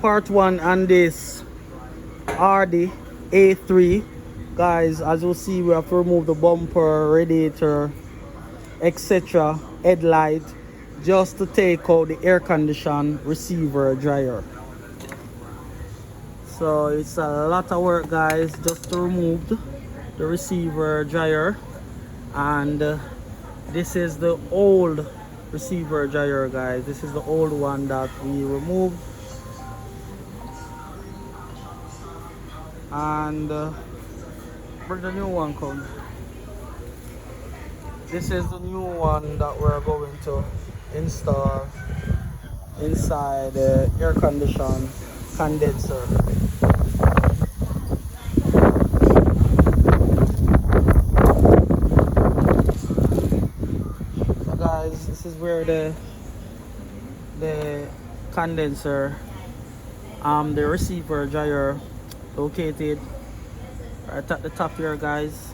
part one on this Audi A3. Guys, as you see, we have to remove the bumper, radiator, etc., headlight, just to take out the air condition receiver dryer. So it's a lot of work, guys, just to remove the receiver dryer. And this is the old receiver dryer, guys. This is the old one that we removed. And where the new one come? This is the new one that we're going to install inside the air condition condenser. So guys, this is where the condenser, the receiver dryer located, right at the top here, guys.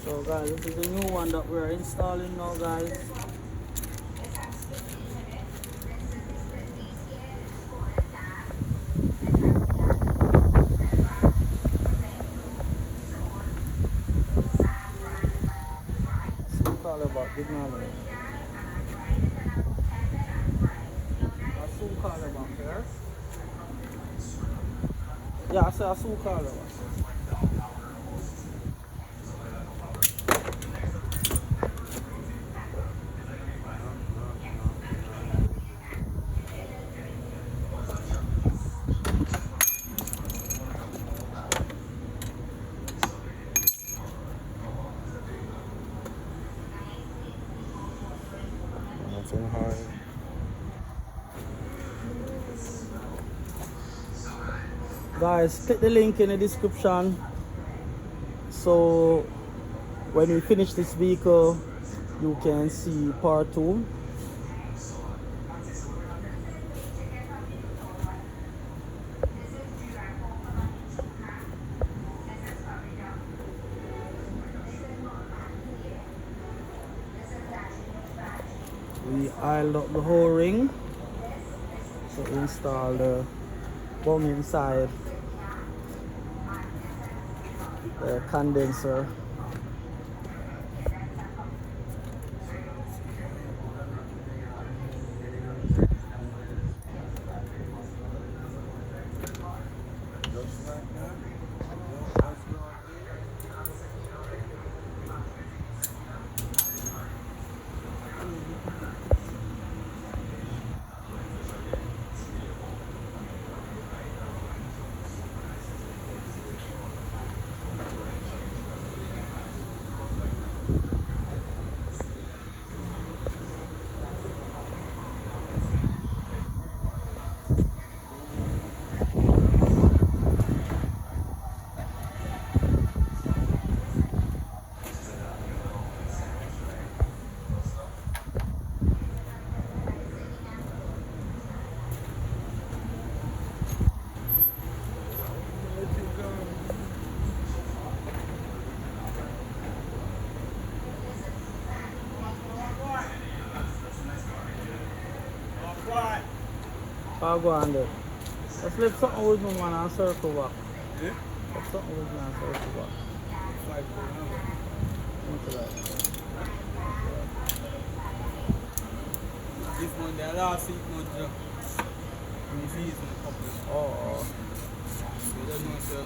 So guys, this is the new one that we're installing now, guys. Call about big man. I soon call about here. Yeah, I said I soon call about. Guys, click the link in the description, so when we finish this vehicle you can see part 2. We oiled up the whole ring to install the bung inside the condenser. I'll go on there. Let's leave something with me, man, and circle back. Yeah? Leave something with me and circle back. Into that. This one, the last 6 months, when you see it in the couple. Oh. You don't know, sir.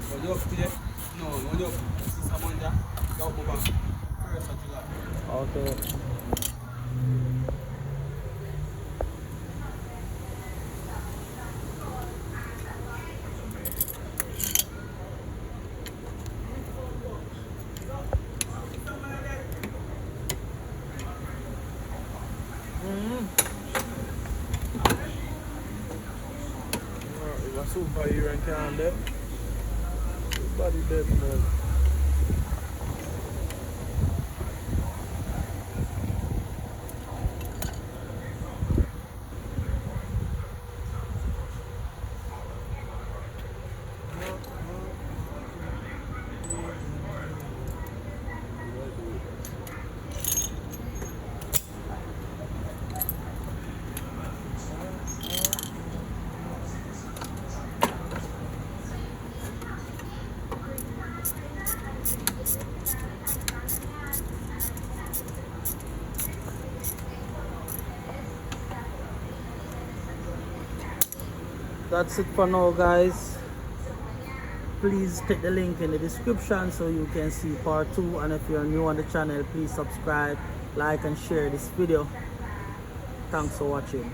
But you up today? No, when you up, this is Monday, you up over 1st of July. Okay. Superhero and calm down. Body dead, man. that's it for now, guys. Please click the link in the description so you can see part 2, and if you're new on the channel, please subscribe, like and share this video. Thanks for watching.